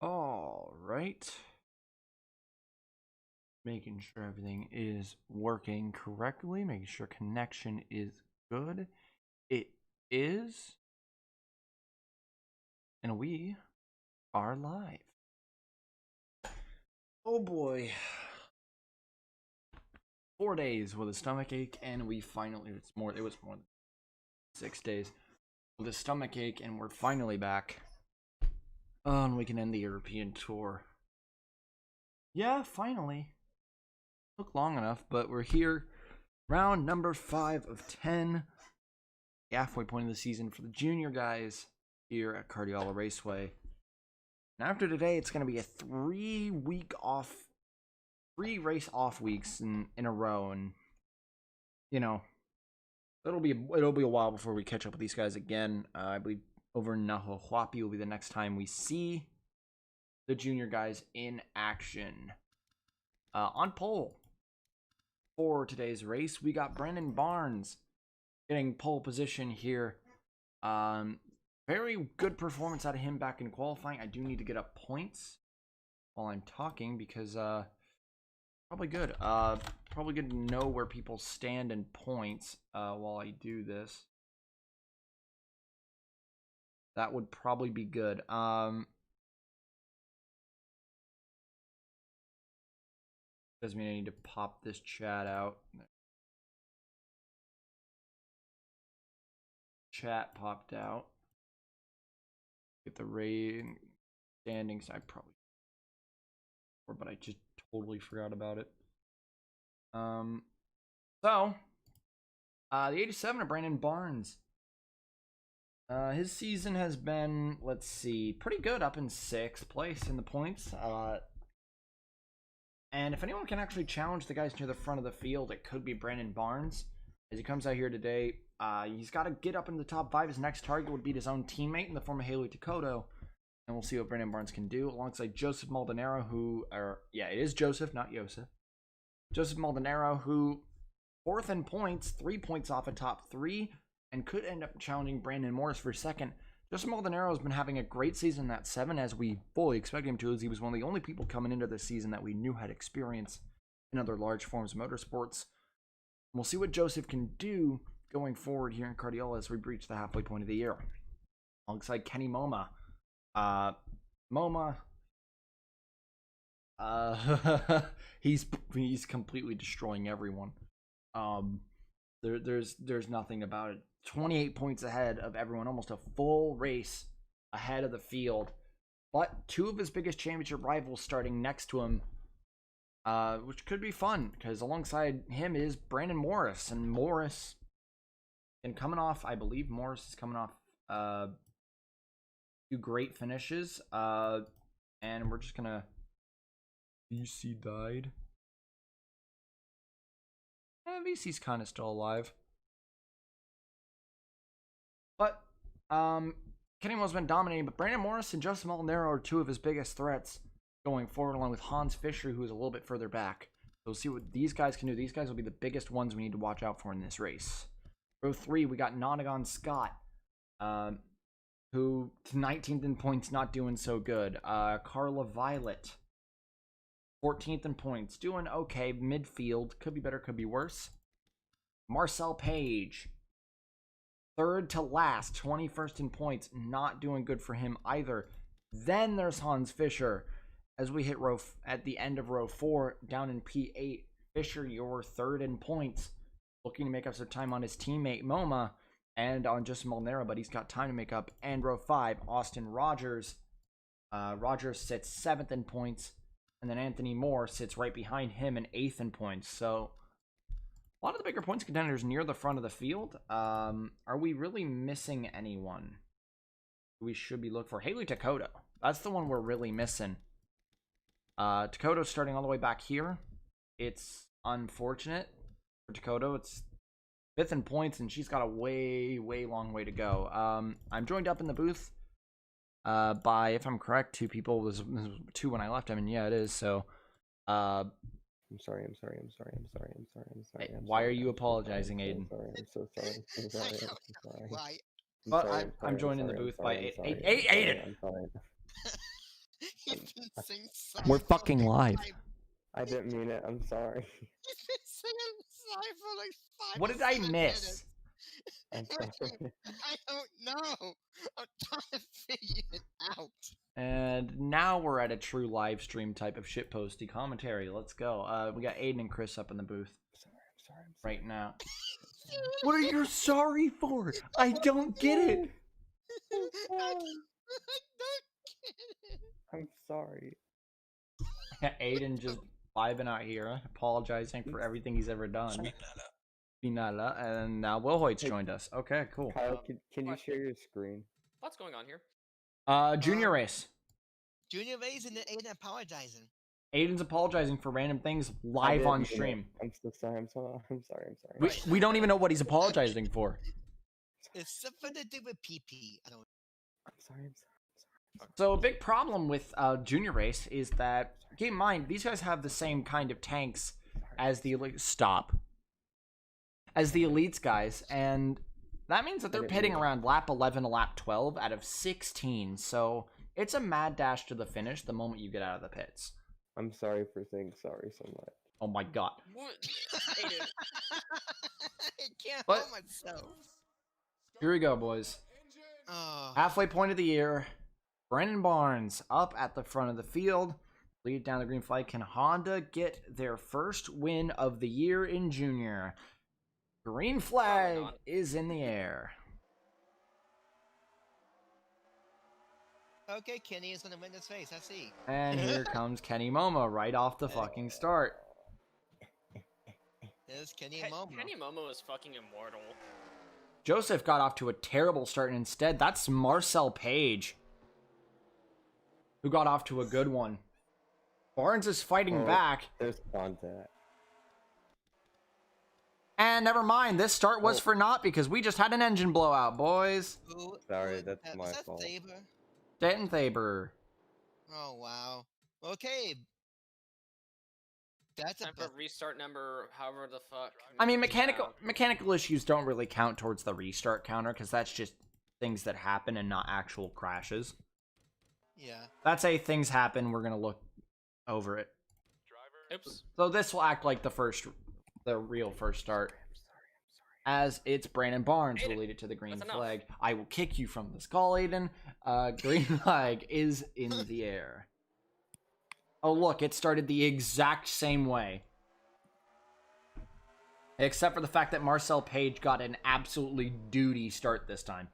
All right. Making sure everything is working correctly, making sure connection is good. It is. And we are live. Oh boy. 4 days with a stomach ache, and we finally, it was more than 6 days with a stomach ache, and we're finally back. And we can end the European tour. Yeah, finally. Took long enough, but we're here. Round number 5 of 10. Halfway point of the season for the junior guys here at Karjala Raceway. And after today, it's going to be a 3 race off weeks in a row, and you know, it'll be a while before we catch up with these guys again. I believe over in Nahuapi will be the next time we see the junior guys in action. On pole for today's race, we got Brandon Barnes getting pole position here. Very good performance out of him back in qualifying. I do need to get up points while I'm talking because probably good. Probably good to know where people stand in points while I do this. That would probably be good. Doesn't mean I need to pop this chat out. Chat popped out. Get the rating standings. I probably, but I just totally forgot about it. So the 87 of Brandon Barnes. His season has been, let's see, pretty good, up in 6th place in the points. And if anyone can actually challenge the guys near the front of the field, it could be Brandon Barnes. As he comes out here today, he's got to get up in the top 5. His next target would beat his own teammate in the form of Haley Takoto. And we'll see what Brandon Barnes can do, alongside Joseph Maldonado, it is Joseph, not Yosef. Joseph Maldonado, who 4th in points, 3 points off a top 3, and could end up challenging Brandon Morris for 2nd. Joseph Maldonado has been having a great season at 7, as we fully expected him to, as he was one of the only people coming into this season that we knew had experience in other large forms of motorsports. We'll see what Joseph can do going forward here in Karjala as we breach the halfway point of the year. Alongside Kenny Moma. He's completely destroying everyone. There's nothing about it. 28 points ahead of everyone, almost a full race ahead of the field. But 2 of his biggest championship rivals starting next to him, which could be fun, because alongside him is Brandon Morris. And Morris, and coming off, I believe Morris is coming off 2 great finishes. And we're just gonna... VC died. VC's kind of still alive. But Kenny Mo's been dominating, but Brandon Morris and Joseph Maldonado are 2 of his biggest threats going forward, along with Hans Fischer, who is a little bit further back. So we'll see what these guys can do. These guys will be the biggest ones we need to watch out for in this race. Row 3, we got Nonagon Scott, who 19th in points, not doing so good. Carla Violet, 14th in points, doing okay. Midfield, could be better, could be worse. Marcel Page, 3rd to last, 21st in points, not doing good for him either. Then there's Hans Fischer. As we hit at the end of row 4, down in P8, Fischer, you're 3rd in points, looking to make up some time on his teammate MoMA and on just Maldonado, but he's got time to make up. And row 5, Austin Rogers. Rogers sits 7th in points, and then Anthony Moore sits right behind him in 8th in points. So a lot of the bigger points contenders near the front of the field. Are we really missing anyone we should be looking for? Haley Takoto. That's the one we're really missing. Takoto's starting all the way back here. It's unfortunate for Takoto. It's 5th in points, and she's got a way long way to go. I'm joined up in the booth by, if I'm correct, 2 people. It was 2 when I left. I mean, yeah, it is. So I'm sorry. Why are you apologizing, Aiden? I'm so sorry. But I'm joined in the booth by Aiden. I'm sorry. fucking sing Cypher We're fucking like live. I didn't mean it. I'm sorry. You've been singing Cypher like 5 What to did I 7 miss? minutes. I'm sorry. I don't know. I'm trying to figure it out. And now we're at a true live stream type of shitposty commentary. Let's go. We got Aiden and Chris up in the booth I'm sorry. right now. What are you sorry for? I don't get it. I don't get it. I'm sorry. Aiden just vibing out here, apologizing for everything he's ever done. Finala, and now Will Hoyt's joined us. Okay, cool. Kyle, can you share your screen? What's going on here? Junior race. Junior Ray's and Aiden apologizing. Aiden's apologizing for random things I live didn't on mean it. stream. I'm so sorry. I'm sorry. We don't even know what he's apologizing for. It's something to do with PP. I don't. I'm sorry. So a big problem with Junior Race is that, keep in mind, these guys have the same kind of tanks as the elite. As the elites guys, and that means that they're pitting around lap 11 to lap 12 out of 16. So it's a mad dash to the finish the moment you get out of the pits. I'm sorry for saying sorry so much. Oh my god. What? Aiden. I can't What? help myself. Here we go, boys. Oh. Halfway point of the year. Brennan Barnes up at the front of the field. Lead down the green flag. Can Honda get their first win of the year in Junior? Green flag is in the air. Okay, Kenny is gonna win this race. I see. And here comes Kenny Momo right off the fucking start. There's Kenny and Momo. Kenny Momo is fucking immortal. Joseph got off to a terrible start, and instead, that's Marcel Page, who got off to a good one. Barnes is fighting back. There's contact. And never mind, this start was for naught because we just had an engine blowout, boys. Who- Sorry, who- that's was my that fault. Faber? Denton Thaber. Oh wow. Okay. That's a Time for restart number, however the fuck. I mean, mechanical issues don't really count towards the restart counter because that's just things that happen and not actual crashes. yeah. That's a things happen, we're gonna look over it. Oops. So this will act like the real first start. As it's Brandon Barnes Aiden, related to the green that's enough. flag. I will kick you from the skull, Aiden. Green flag is in the air. Oh, look, it started the exact same way. Except for the fact that Marcel Page got an absolutely duty start this time.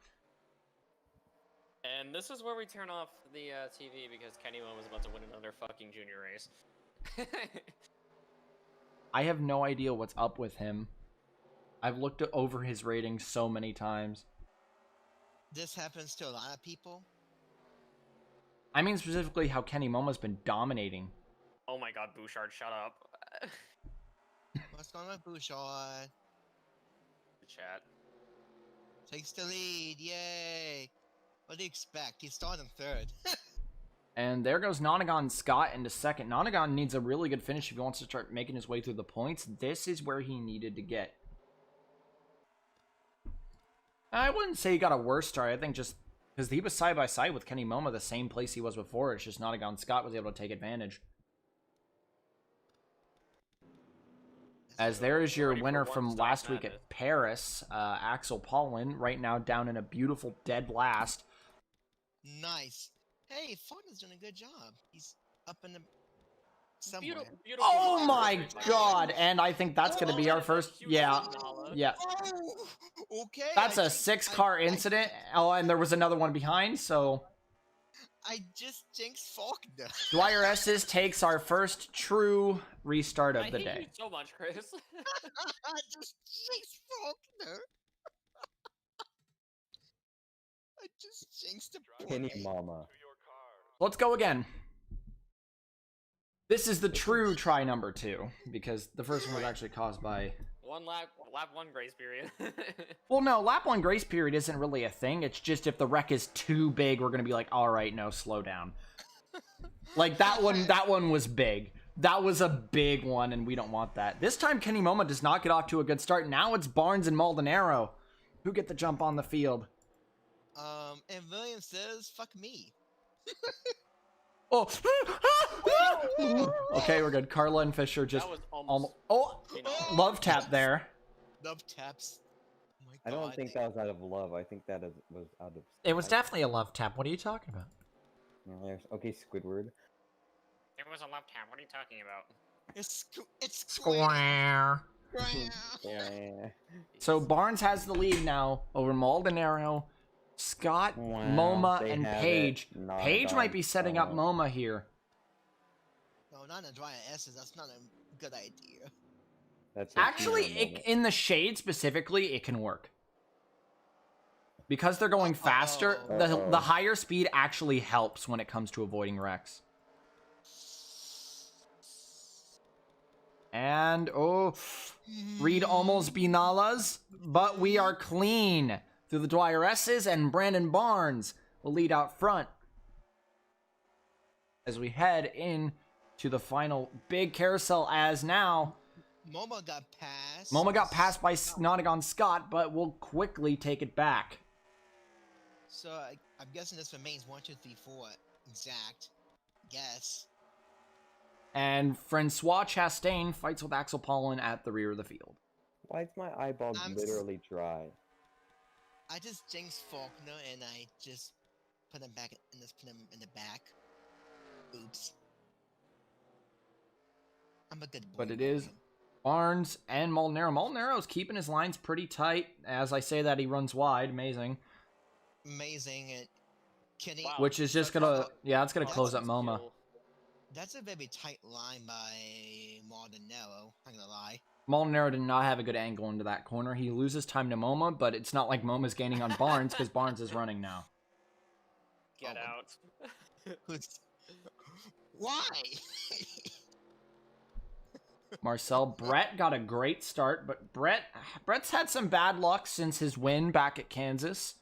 And this is where we turn off the TV because Kenny Momo was about to win another fucking junior race. I have no idea what's up with him. I've looked over his ratings so many times. This happens to a lot of people. I mean specifically how Kenny Momo's been dominating. Oh my god, Bouchard, shut up. What's going on, Bouchard? The chat. Takes the lead. Yay. What do you expect? He's starting third. And there goes Nonagon Scott into second. Nonagon needs a really good finish if he wants to start making his way through the points. This is where he needed to get. I wouldn't say he got a worse start. I think just because he was side by side with Kenny Momo the same place he was before. It's just Nonagon Scott was able to take advantage. As there is your Ready for winner one from stop last week madness. at Paris, Axel Paulin, right now down in a beautiful dead last. Nice. Hey, Faulkner's doing a good job. He's up in the somewhere. Beautiful. Oh my god! And I think that's going to be our first... Yeah. Yeah. Oh, okay. That's I a just- 6-car incident. Oh, and there was another one behind, so... I just jinxed Faulkner. Dwyer S's takes our first true restart I of the hate day. you so much, Chris. I just jinxed Faulkner. I just jinxed the Kenny boy. Mama. Let's go again. This is the true try number 2, because the first one was actually caused by... One lap one grace period. Well, no, lap 1 grace period isn't really a thing. It's just if the wreck is too big, we're going to be like, alright, no, slow down. Like, that one was big. That was a big one, and we don't want that. This time, Kenny Momo does not get off to a good start. Now it's Barnes and Maldonado who get the jump on the field. And William says, fuck me. Oh. Okay, we're good. Carla and Fisher just That was almost. almost. Oh, love tap there. Love taps. Oh my I God. don't think that was out of love. I think that was out of. It was spite. definitely a love tap. What are you talking about? Okay, Squidward. It was a love tap. What are you talking about? It's square. Yeah. So Barnes has the lead now over Maldonado, Scott, Wow, MoMA, they and have Paige. it. Not Paige might be on setting up solo. MoMA here. No, not in a dry S's. That's not a good idea. That's a Actually, hero moment. in the shade specifically, it can work. Because they're going faster, Uh-oh. the higher speed actually helps when it comes to avoiding wrecks. And, oh, Reed almost Binalas, but we are clean through the Dwyer S's, and Brandon Barnes will lead out front as we head in to the final big carousel. As now MoMA got passed. MoMA got passed by Nonagon Scott, but will quickly take it back. So I'm guessing this remains 1, 2, 3, 4 exact. Guess. And Francois Chastain fights with Axel Paulin at the rear of the field. Why is my eyeball I'm literally dry? I just jinxed Faulkner and I just put him back and just put him in the back. Oops. I'm a good boy. But it is Barnes and Molinaro. Molinaro's keeping his lines pretty tight. As I say that, he runs wide. Amazing. Amazing. And Kenny. Wow. Which is just gonna, yeah, it's gonna close up MoMa. That's a very tight line by Maldonado. Not gonna lie. Molinaro did not have a good angle into that corner. He loses time to MoMA, but it's not like MoMA's gaining on Barnes because Barnes is running now. Get Oh, out. Why? Marcel Brett got a great start, but Brett's had some bad luck since his win back at Kansas.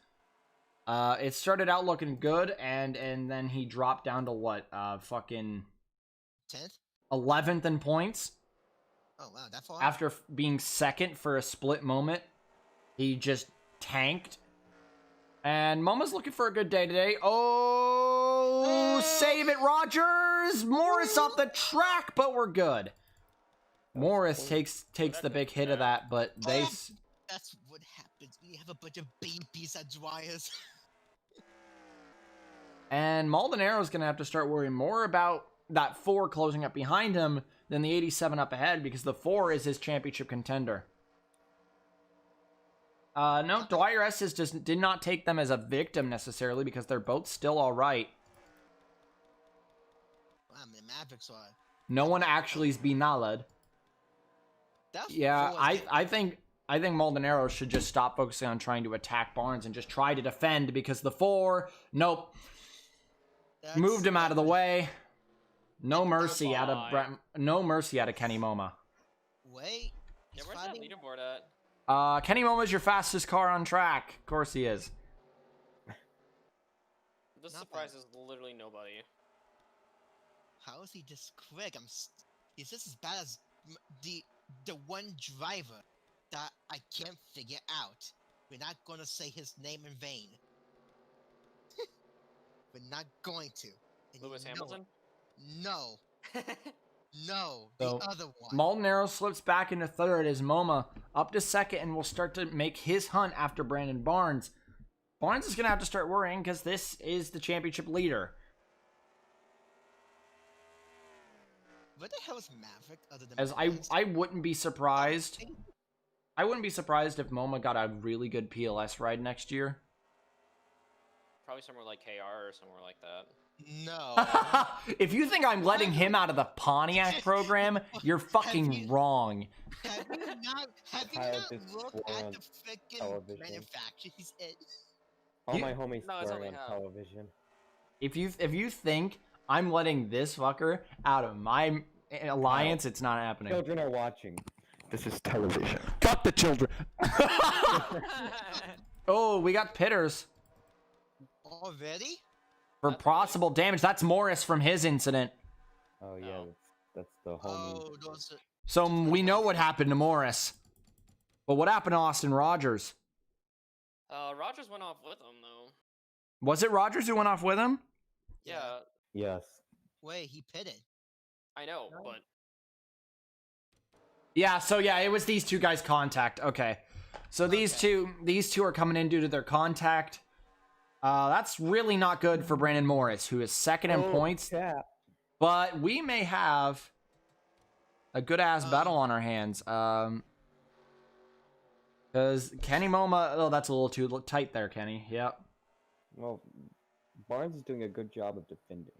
It started out looking good, and then he dropped down to what? Fucking 10th? 11th in points. Oh wow, that far? After being second for a split moment, he just tanked. And Moma's looking for a good day today. Oh, save it, Rogers! Morris off the track, but we're good. Morris takes the big hit of that, but they... That's what happens when you have a bunch of babies at dryers. And Maldonaro's going to have to start worrying more about that 4 closing up behind him than the 87 up ahead, because the 4 is his championship contender. No, Dwyer S's just did not take them as a victim necessarily, because they're both still all right. Wow, the Mavericks are... No one actually is Binalad. That Yeah, 4 is I think Maldonado should just stop focusing on trying to attack Barnes and just try to defend, because the 4, nope, that's- moved him out of the way. No mercy out of no mercy out of Kenny MoMA. Wait. Yeah, He's where's that fighting... leaderboard at? Kenny MoMA's your fastest car on track. Of course he is. This Not surprises literally nobody. How is he this quick? He's just as bad as the one driver that I can't figure out. We're not gonna say his name in vain. We're not going to. And Lewis you know Hamilton? it. No. No. So, The other one. Maldonado slips back into third as MoMA up to second and will start to make his hunt after Brandon Barnes. Barnes is going to have to start worrying because this is the championship leader. What the hell is Maverick other than As Barnes? I wouldn't be surprised. I wouldn't be surprised if MoMA got a really good PLS ride next year. Probably somewhere like KR or somewhere like that. No. If you think I'm letting him out of the Pontiac program, you're fucking wrong. Have you not Kyle just looked swore at on the freaking television. manufacturer he's in? All You- my homies No, it's swearing only on half. television. If you think I'm letting this fucker out of my alliance, it's not happening. Children are watching. This is television. Got the children. Oh, we got Pitters Already? for That's possible damage. That's Morris from his incident. Oh yeah, Oh. that's the homie. Oh, those are... So we know what happened to Morris. But what happened to Austin Rogers? Rogers went off with him though. Was it Rogers who went off with him? Yeah. Yes. Wait, he pitted. I know, but Yeah, so yeah, it was these two guys' contact. Okay. So these two are coming in due to their contact. That's really not good for Brandon Morris, who is second in points. Yeah. But we may have a good ass battle on our hands. Because Kenny Moma, oh, that's a little too tight there, Kenny. Yep. Well, Barnes is doing a good job of defending.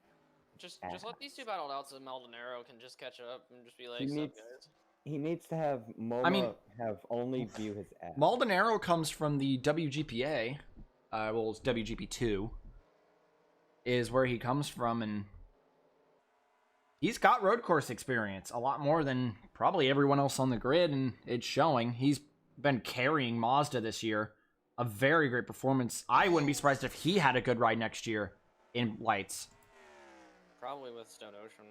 just let these two battle out so Maldonado can just catch up and just be like, He "Sup, needs- guys?" He needs to have MoMA have only view his ass. Maldonado comes from the WGPA. Well, it's WGP2. Is where he comes from, and he's got road course experience. A lot more than probably everyone else on the grid, and it's showing. He's been carrying Mazda this year. A very great performance. I wouldn't be surprised if he had a good ride next year in lights. Probably with Stone Ocean.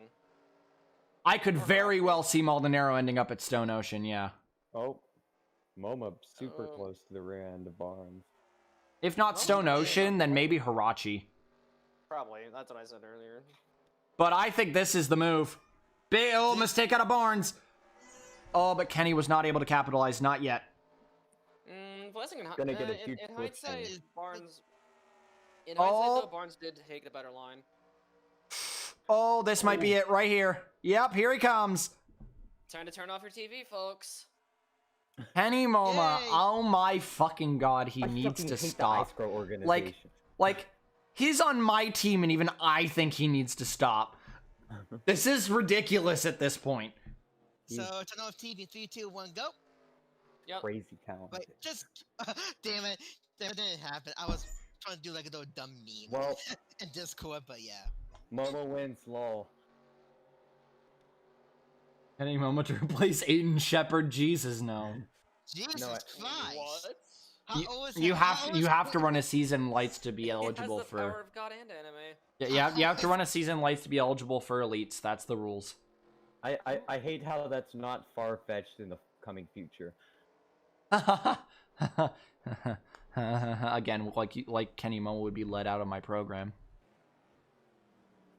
I could very well see Maldonado ending up at Stone Ocean, yeah. Oh, MoMA super close to the rear end of Barnes. If not Stone Ocean, then maybe Hirachi. Probably. That's what I said earlier. But I think this is the move. Big old mistake out of Barnes. Oh, but Kenny was not able to capitalize. Not yet. Blessing in, Gonna get a huge in push hindsight, here. Barnes. In Oh. hindsight, though, Barnes did take the better line. Oh, this might be it right here. Yep, here he comes. Time to turn off your TV, folks. Kenny Moma. Yay. Oh my fucking god, he I needs fucking to hate stop. The ISCRO organization. Like, he's on my team, and even I think he needs to stop. This is ridiculous at this point. So turn off TV. 3, 2, 1, go. Yep. Crazy talent. Wait, just damn it, that didn't happen. I was trying to do like a little dumb meme Well, in Discord, but yeah. MoMA wins, lol. Kenny Moma to replace Aiden Shepard. Jesus, no. Jesus No, Christ! What? How old is You how have old to, is you have to Cooper? run a season lights to be It eligible has the power for. of God and anime. Yeah, you have to run a season lights to be eligible for elites. That's the rules. I hate how that's not far-fetched in the coming future. Again, like Kenny Moma would be let out of my program.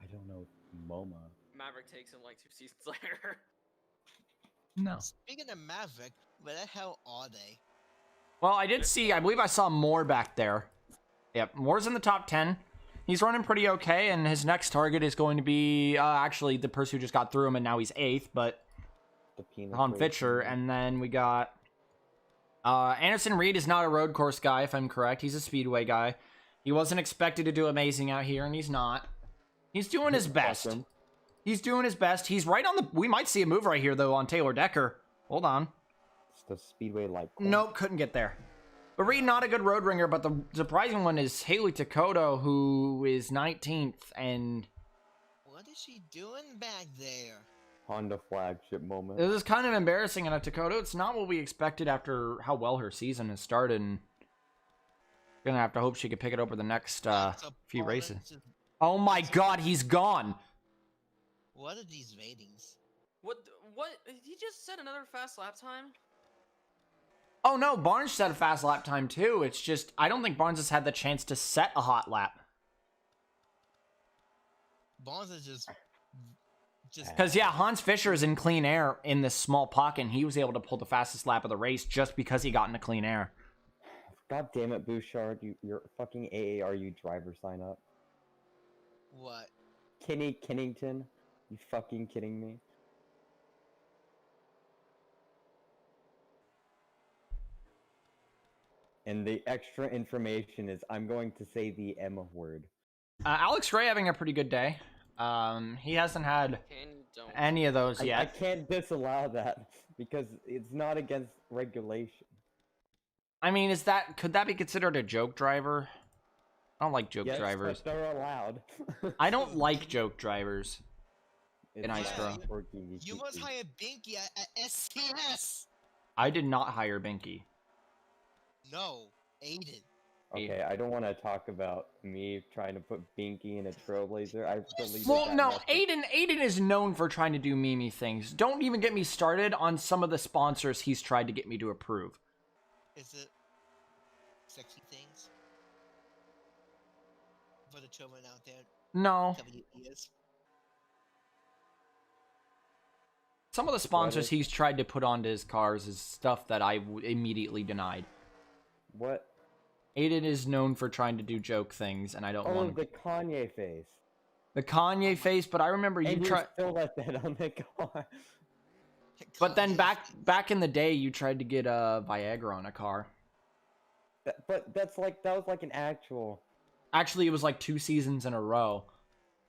I don't know MoMA. Maverick takes him like 2 seasons later. No. Speaking of Maverick, where the hell are they? Well, I did see. I believe I saw Moore back there. Yep, Moore's in the top 10. He's running pretty okay, and his next target is going to be actually the person who just got through him, and now he's 8th, but The penis Han race. Fischer. And then we got Anderson Reed is not a road course guy, if I'm correct. He's a speedway guy. He wasn't expected to do amazing out here, and he's not. He's doing his best. Awesome. He's doing his best. He's right on the... We might see a move right here, though, on Taylor Decker. Hold on. It's the Speedway light. Nope, couldn't get there. But Reed, not a good road ringer, but the surprising one is Haley Takoto, who is 19th, and What is she doing back there? Honda flagship moment. this is kind of embarrassing in a Takoto. It's not what we expected after how well her season has started, and gonna have to hope she could pick it over the next few races. Oh my god, he's gone! What are these ratings? What? He just said another fast lap time? Oh no, Barnes set a fast lap time too. It's just, I don't think Barnes has had the chance to set a hot lap. Barnes is just Because, yeah, Hans Fischer is in clean air in this small pocket, and he was able to pull the fastest lap of the race just because he got into clean air. God damn it, Bouchard! Your fucking AARU driver sign up. what? Kenny Kennington? You fucking kidding me? And the extra information is I'm going to say the M word. Alex Ray having a pretty good day. He hasn't had Don't. any of those I yet. can't disallow that because it's not against regulation. I mean, could that be considered a joke driver? I don't like joke Yes, drivers. but they're allowed. I don't like joke drivers. It's in not ISCRO. for geeky You must geeky. hire Binky at SCS. I did not hire Binky. No, Aiden. Okay, I don't want to talk about me trying to put Binky in a Trailblazer. I deleted Well, that no, message. Aiden is known for trying to do Mimi things. Don't even get me started on some of the sponsors he's tried to get me to approve. Is it sexy things for the children out there? No. WES. some of the sponsors he's tried to put onto his cars is stuff that I immediately denied. What? Aiden is known for trying to do joke things, and I don't Oh, want the Kanye face. the Kanye face. But I remember you And tried. you still let that on the car. But then back in the day, you tried to get Viagra on a car. But that was like an actual. Actually, it was like 2 seasons in a row,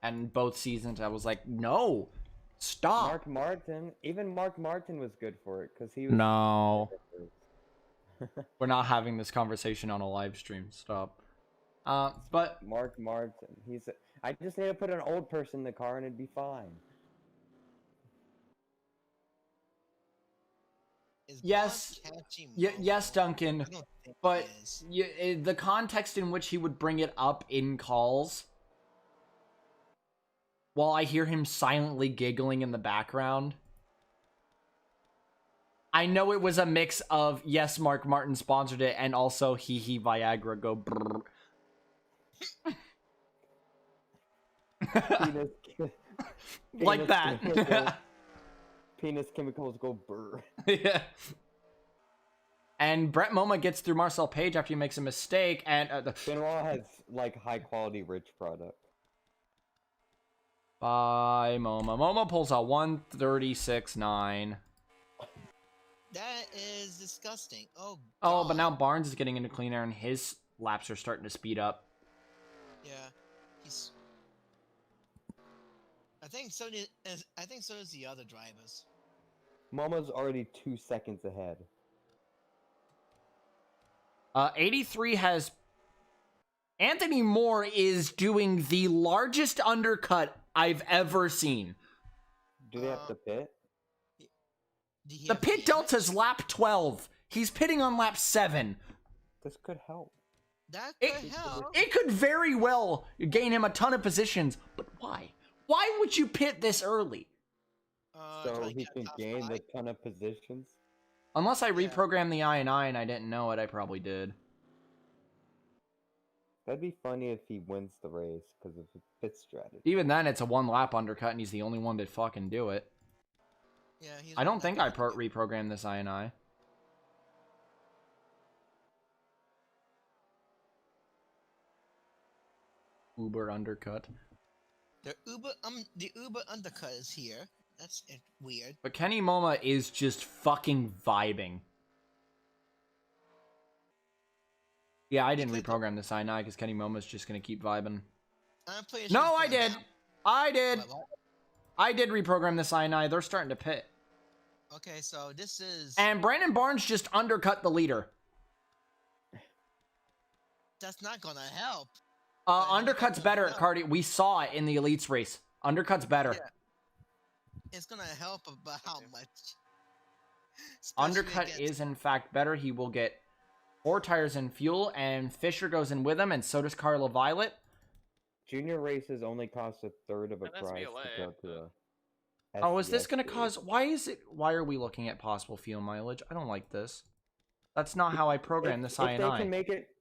and both seasons I was like, no, stop. Even Mark Martin was good for it because he was. No, we're not having this conversation on a live stream. Stop. But Mark Martin, I just need to put an old person in the car and it'd be fine. Yes, yes, Duncan. But the context in which he would bring it up in calls, while I hear him silently giggling in the background, I know it was a mix of, yes, Mark Martin sponsored it, and also he Viagra go brrr. Like that. Penis chemicals go brr. Yeah. And Brett Moma gets through Marcel Page after he makes a mistake, and Benoit has like high quality rich product. Bye, Moma. Moma pulls a 136.9. That is disgusting. Oh, Oh, but now Barnes is getting into clean air, and his laps are starting to speed up. Yeah, he's. I think so does the other drivers. Momo's already 2 seconds ahead. 83 has... Anthony Moore is doing the largest undercut I've ever seen. Do they have to pit? The pit delta's lap 12. He's pitting on lap 7. This could help. That could help. It could very well gain him a ton of positions, but why? Why would you pit this early? So he can gain a ton of positions? Unless I reprogrammed the I&I and I didn't know it, I probably did. That'd be funny if he wins the race because of his pit strategy. Even then, it's a 1-lap undercut and he's the only one to fucking do it. Yeah, I don't think I reprogrammed this I&I. Uber undercut. The Uber undercut is here. That's weird. But Kenny Moma is just fucking vibing. Yeah, I didn't reprogram this I&I because Kenny Moma's just gonna keep vibing. No, I did! I did! I did reprogram this I&I. They're starting to pit. Okay, so this is... And Brandon Barnes just undercut the leader. That's not gonna help. Undercut's better at Cardi. We saw it in the Elites race. Undercut's better. Yeah. It's gonna help about how much. Undercut is in fact better. He will get 4 tires and fuel, and Fisher goes in with him, and so does Carla Violet. Junior races only cost a third of a price to go to a... Oh, is this gonna cause... Why are we looking at possible fuel mileage? I don't like this. That's not how I programmed this I&I.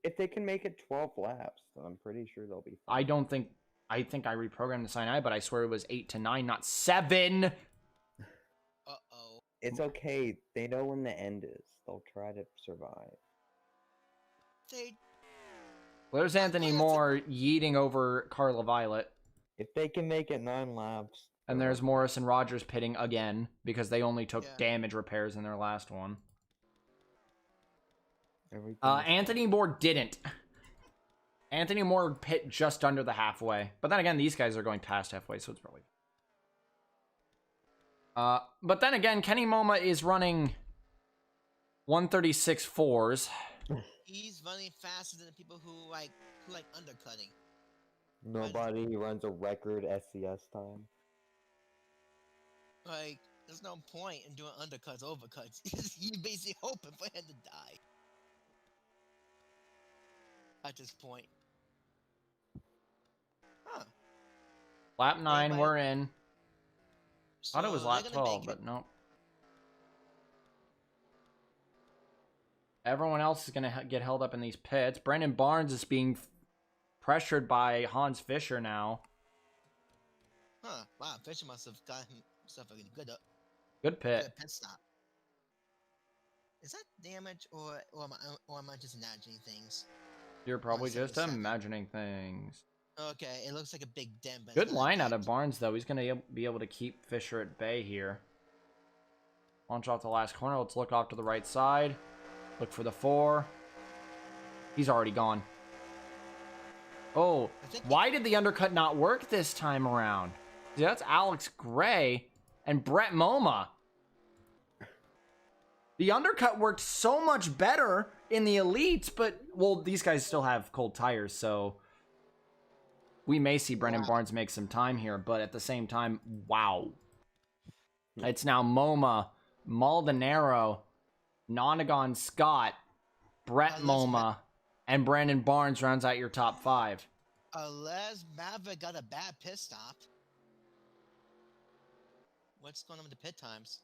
If they can make it 12 laps, then I'm pretty sure they'll be fine. I think I reprogrammed this I&I, but I swear it was 8 to 9, not 7. Uh-oh. It's okay. They know when the end is. They'll try to survive. There's Anthony Moore yeeting over Carla Violet. If they can make it 9 laps. And there's Morris and Rogers pitting again, because they only took damage repairs in their last one. Anthony Moore didn't. Anthony Moore pit just under the halfway. But then again, these guys are going past halfway, so it's probably... but then again, Kenny Moma is running 136 fours. He's running faster than the people who like undercutting. Nobody runs a record SCS time. Like, there's no point in doing undercuts, overcuts. You're basically hoping for him to die. At this point. Huh. Lap 9, we're in. Thought it was lap 12, but nope. Everyone else is going to get held up in these pits. Brandon Barnes is being pressured by Hans Fischer now. Huh. Wow, Fischer must have got himself a good up. Good pit. Good pit stop. Is that damage or am I just imagining things? You're probably just 177. imagining things. Okay, it looks like a big dent, but Good it's not line a out of dent. Barnes, though. He's going to be able to keep Fisher at bay here. Launch off the last corner. Let's look off to the right side. Look for the 4. He's already gone. Oh, why did the undercut not work this time around? See, that's Alex Gray and Brett Moma. The undercut worked so much better in the elites, but, well, these guys still have cold tires, so we may see Brendan Barnes make some time here, but at the same time, wow. It's now Moma, Maldonado, Nonagon Scott, Brett Moma, and Brandon Barnes rounds out your top 5. Unless Maverick got a bad pit stop. What's going on with the pit times?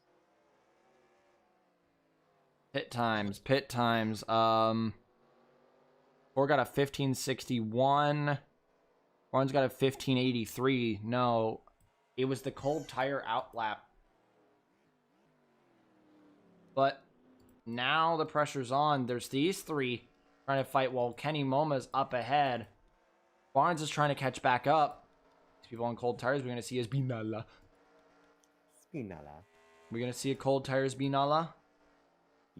Pit times. Ford got a 1561. Barnes got a 1583. No, it was the cold tire outlap. But now the pressure's on. There's these 3 trying to fight while Kenny Moma's up ahead. Barnes is trying to catch back up. These people on cold tires, we're going to see is Binala. We're going to see a cold tires Binala.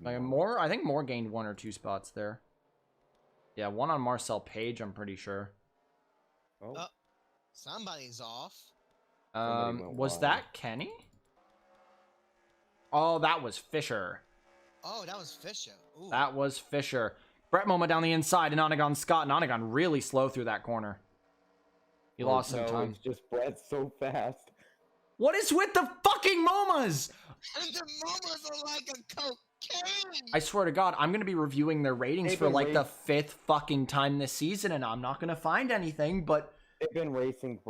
Like more, I think more gained 1 or 2 spots there. Yeah, 1 on Marcel Page, I'm pretty sure. Oh, Somebody's off. Was that Kenny? Oh, that was Fisher. Oh, that was Fisher. Ooh. That was Fisher. Brett Moma down the inside, and Onagon Scott. And Onagon really slow through that corner. He lost some time. It's just Brett so fast. What is with the fucking Momas? And the Momas are like a cocaine. I swear to God, I'm going to be reviewing their ratings for like the 5th fucking time this season, and I'm not going to find anything, but... They've been racing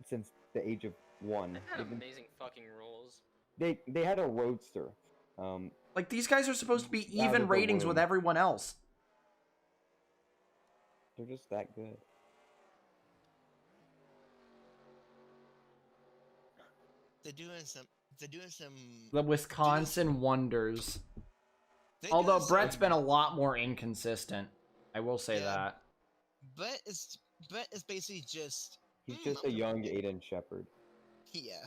since the age of 1. They had amazing fucking rules. They had a roadster. Like, these guys are supposed to be even ratings with everyone else. They're just that good. They're doing some. The Wisconsin Wonders. Although Brett's been a lot more inconsistent. I will say that. Brett is basically just. He's just a young Aiden Shepard. Yeah.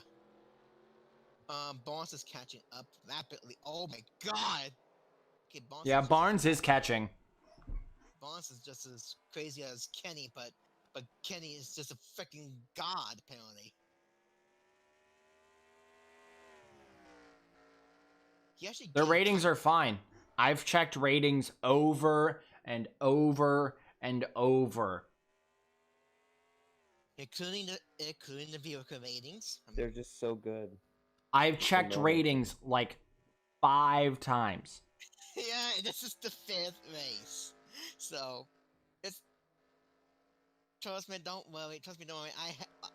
Barnes is catching up rapidly. Oh my God. Okay, Barnes is catching. Barnes is just as crazy as Kenny, but Kenny is just a freaking god apparently. Their ratings are fine. I've checked ratings over and over and over. Including the vehicle ratings. They're just so good. I've checked ratings like 5 times. Yeah, this is the 5th race. So, trust me, don't worry.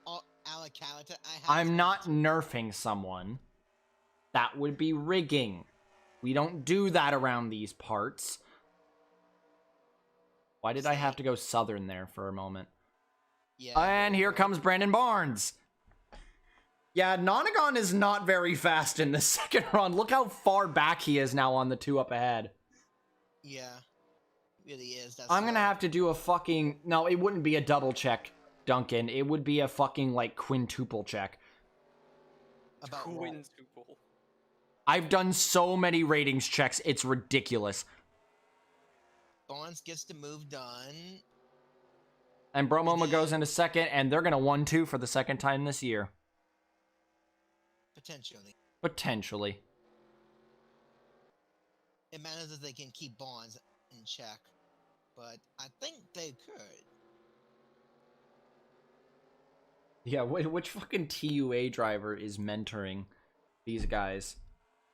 Our character, I'm not nerfing someone. That would be rigging. We don't do that around these parts. Why did I have to go southern there for a moment? Yeah. And here comes Brandon Barnes. Yeah, Nonagon is not very fast in the second run. Look how far back he is now on the 2 up ahead. Yeah. Really is. I'm gonna have to do a fucking... No, it wouldn't be a double check, Duncan. It would be a fucking, like, quintuple check. About Quintuple. I've done so many ratings checks, it's ridiculous. Barnes gets the move done. And Bromoma goes into second, and they're gonna 1-2 for the second time this year. Potentially. It matters if they can keep Barnes in check, but I think they could. Yeah, which fucking TUA driver is mentoring these guys?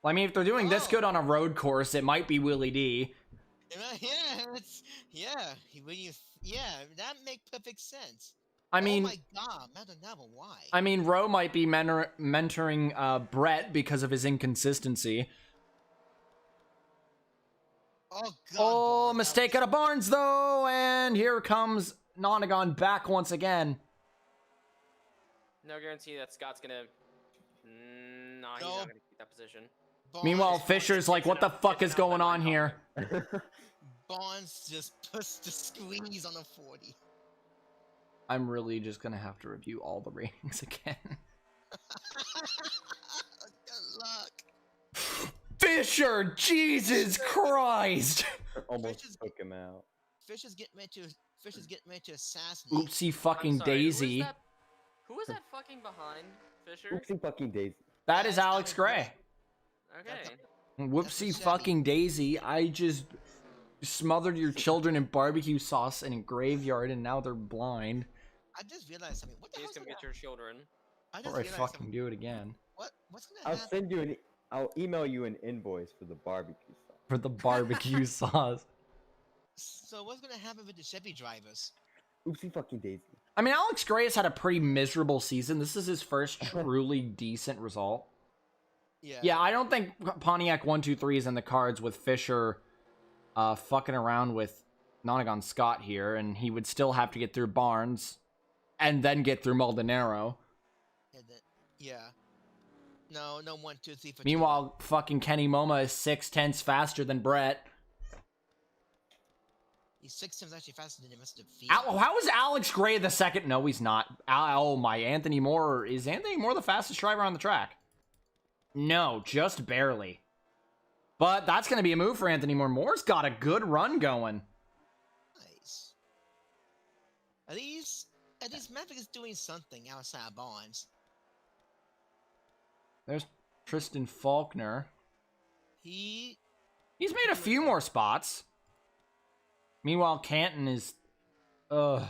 Well, I mean, if they're doing this good on a road course, it might be Willie D. That makes perfect sense. I mean, oh my God, never why? I mean, Rowe might be mentoring Brett because of his inconsistency. Oh God! Oh, mistake out of Barnes though, and here comes Nonagon back once again. No guarantee that Scott's gonna Nah, he's No. not gonna keep that position. Meanwhile, Bonds- Fisher's like, what the fuck is going on here? Bonds just puts the squeeze on a 40. I'm really just gonna have to review all the ratings again. Good luck. Fisher, Jesus Christ! Almost Fisher's- took him out. Fisher's getting ready to assassinate. Oopsie I'm fucking sorry, daisy. Who was that fucking behind Fisher? Oopsie fucking daisy. That is That's Alex Alex Gray. Okay. Whoopsie Chevy. fucking daisy. I just smothered your children in barbecue sauce in a graveyard and now they're blind. I just realized something. What the Please hell's come gonna get your children. I just Or I realized fucking something. do it again. What's gonna I'll happen? send you I'll email you an invoice for the barbecue sauce. For the barbecue sauce. So what's gonna happen with the Chevy drivers? Oopsie fucking daisy. I mean, Alex Gray has had a pretty miserable season. This is his first truly decent result. Yeah, I don't think Pontiac 123 is in the cards with Fisher fucking around with Nonagon Scott here, and he would still have to get through Barnes and then get through Maldonado. Yeah. No, 1, 2, 3 for Meanwhile, fucking Kenny Moma is 6/10 faster than Brett. He's 6 times actually faster than the rest of the field. How is Alex Gray the second? No, he's not. Oh my, Anthony Moore. Is Anthony Moore the fastest driver on the track? No, just barely. But that's going to be a move for Anthony Moore. Moore's got a good run going. Nice. At least Maverick is doing something outside of Bonds. There's Tristan Faulkner. He's He's made a few more spots. Meanwhile, Canton is... Dead.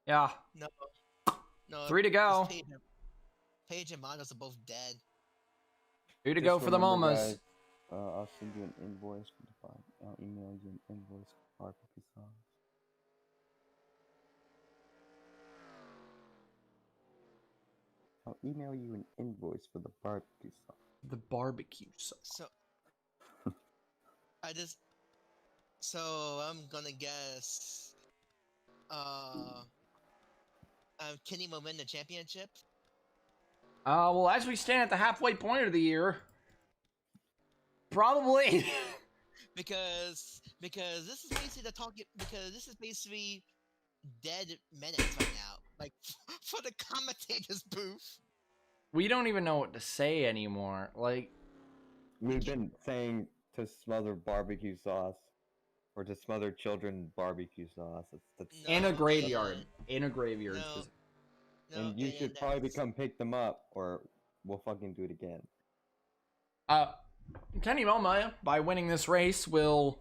Yeah. no 3 to go. Paige and Mondos are both dead. 3 to Just go for the remember, Momas. guys, I'll send you an invoice for the I'll email you an invoice for barbecue sauce. I'll email you an invoice for the barbecue sauce. The barbecue sauce. So I'm gonna guess Kenny will win the championship. Well, as we stand at the halfway point of the year, probably. because this is basically this is basically dead minutes right now. Like for the commentator's booth. We don't even know what to say anymore. Like, We've been saying to smother barbecue sauce, or to smother children barbecue sauce. That's in a No, graveyard. man. In a graveyard. No. No, and you and should probably that's- come pick them up, or we'll fucking do it again. Kenny Moma, by winning this race, will,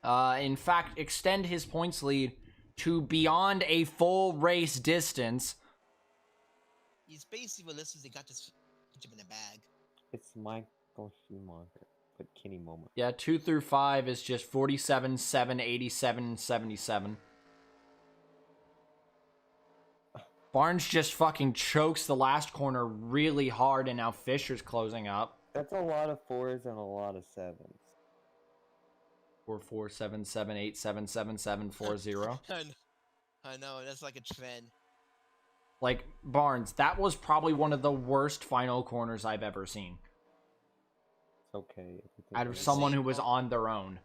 in fact, extend his points lead to beyond a full race distance. He's basically realistically got this chip in the bag. It's Michael Schumacher, but Kenny Moment. Yeah, 2 through 5 is just 47, 7, 87, 77. Barnes just fucking chokes the last corner really hard, and now Fisher's closing up. That's a lot of 4s and a lot of 7s. 4, 4, 7, 7, 8, 7, 7, 7, 4, 0. I know, that's like a trend. Like, Barnes, that was probably one of the worst final corners I've ever seen. It's okay. everything Out of is- someone who was on their own.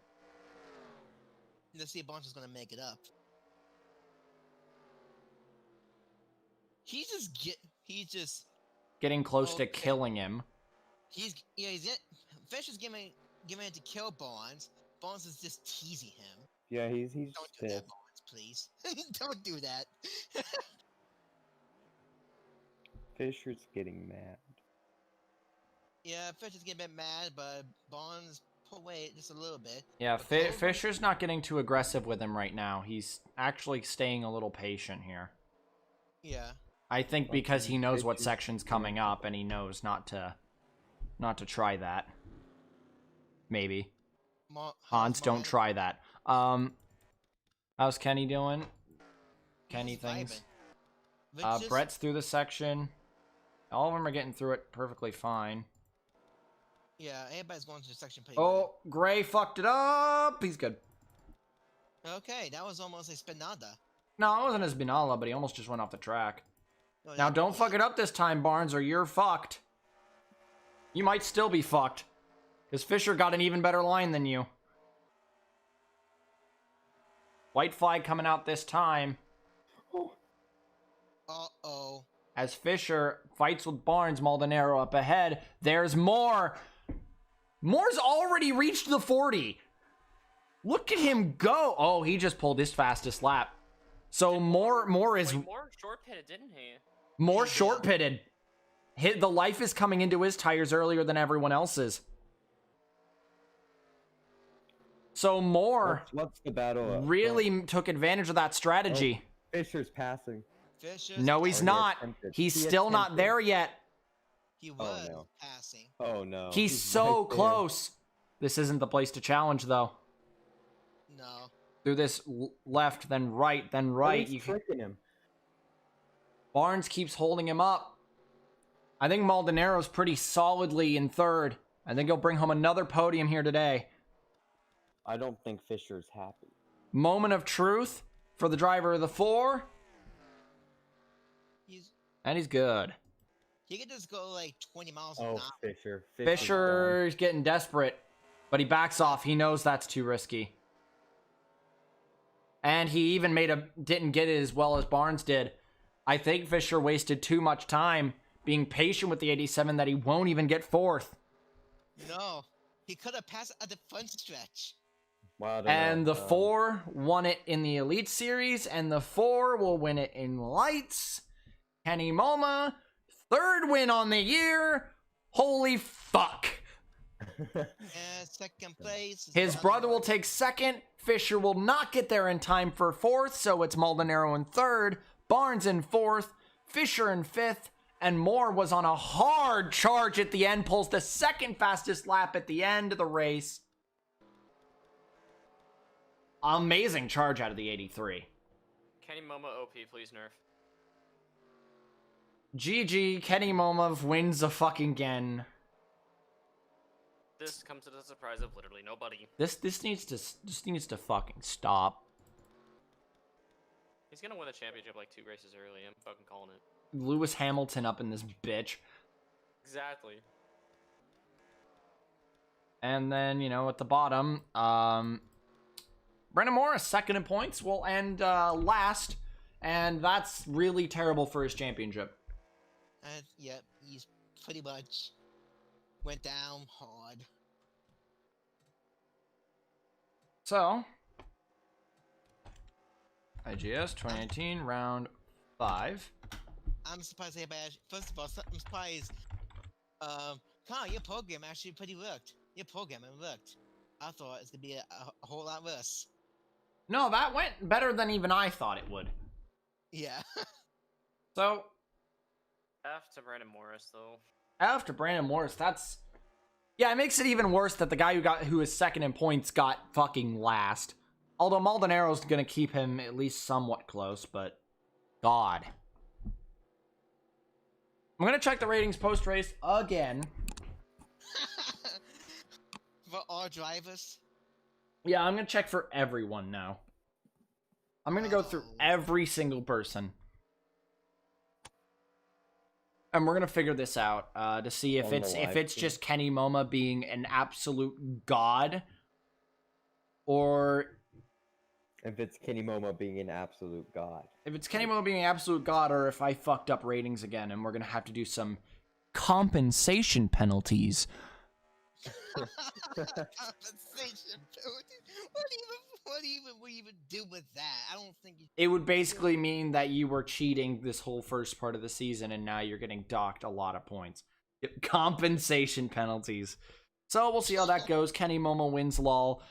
Let's see if Bonds is gonna make it up. He's just Getting close to Okay. killing him. he's Fisher's giving it to kill Bonds. Bonds is just teasing him. Yeah, he's Don't do stiff. that, Bonds, please. Don't do that. Fisher's getting mad. Yeah, Fisher's getting a bit mad, but Bonds pull away just a little bit. Yeah, But Clover- Fisher's not getting too aggressive with him right now. He's actually staying a little patient here. Yeah. I think because he knows what Fisher's- section's coming up and he knows not to try that. Maybe. Hans, don't try that. How's Kenny doing? Kenny things. Brett's through the section. All of them are getting through it perfectly fine. Yeah, everybody's going to the section pretty Oh, Gray fucked it up. He's good. well. Okay, that was almost a Spinada. No, it wasn't his Binala, but he almost just went off the track. No, Now not don't fuck quite. it up this time, Barnes, or you're fucked. You might still be fucked. Because Fisher got an even better line than you. White flag coming out this time. Uh-oh. As Fisher fights with Barnes, Maldonado up ahead. There's Moore. Moore's already reached the 40. Look at him go. Oh, he just pulled his fastest lap. So Moore is Wait, Moore short pitted, didn't he? more short pitted. The life is coming into his tires earlier than everyone else's. So Moore What's the battle? really took advantage of that strategy. Fisher's passing. Fisher's No, he's he not. attempted. He's He still not attempted. there yet. He was no. passing. Oh no. He's so right there. close. This isn't the place to challenge, though. No. Through this left, then right, then But right. he's You can... tricking him. Barnes keeps holding him up. I think Maldonaro's pretty solidly in third. I think he'll bring home another podium here today. I don't think Fisher's happy. Moment of truth for the driver of the 4. And he's good. He could just go like 20 miles an Oh, hour. Fisher. Fisher's getting desperate, but he backs off. He knows that's too risky. And he even didn't get it as well as Barnes did. I think Fisher wasted too much time being patient with the 87 that he won't even get fourth. No. He could have passed at the front stretch. Wow, And the 4 won it in the Elite Series, and the 4 will win it in Lights. Kenny Moma, 3rd win on the year. Holy fuck. And second place. is His the brother other will take 2nd. Fisher will not get there in time for 4th, so it's Maldonado in 3rd, Barnes in 4th, Fisher in 5th, and Moore was on a hard charge at the end, pulls the 2nd fastest lap at the end of the race. Amazing charge out of the 83. Kenny Momo OP, please nerf. GG, Kenny Momov wins the fucking again. This comes to the surprise of literally nobody. This needs to fucking stop. He's gonna win the championship like 2 races early. I'm fucking calling it. Lewis Hamilton up in this bitch. Exactly. And then, at the bottom, Brendan Morris, 2nd in points, will end last. And that's really terrible for his championship. And yep, he's pretty much went down hard. So, IGS 2018 round 5. I'm surprised they bad. First of all, I'm surprised. Connor, your program actually pretty worked. Your program worked. I thought it's gonna be a whole lot worse. No, that went better than even I thought it would. Yeah. So, F to Brandon Morris though. after Brandon Morris, yeah, it makes it even worse that the guy who is 2nd in points got fucking last. Although Maldonaro's gonna keep him at least somewhat close, but God. I'm gonna check the ratings post-race again. For all drivers. Yeah, I'm gonna check for everyone now. I'm gonna go through every single person. And we're gonna figure this out to see if On the it's live stream. just Kenny Moma being an absolute god, or If it's Kenny Momo being an absolute god. if it's Kenny Moma being an absolute god, or if I fucked up ratings again, and we're gonna have to do some compensation penalties. Compensation, dude. What we even do with that? I don't think It would basically mean that you were cheating this whole first part of the season, and now you're getting docked a lot of points. Compensation penalties. So we'll see how that goes. Kenny Momo wins, lol.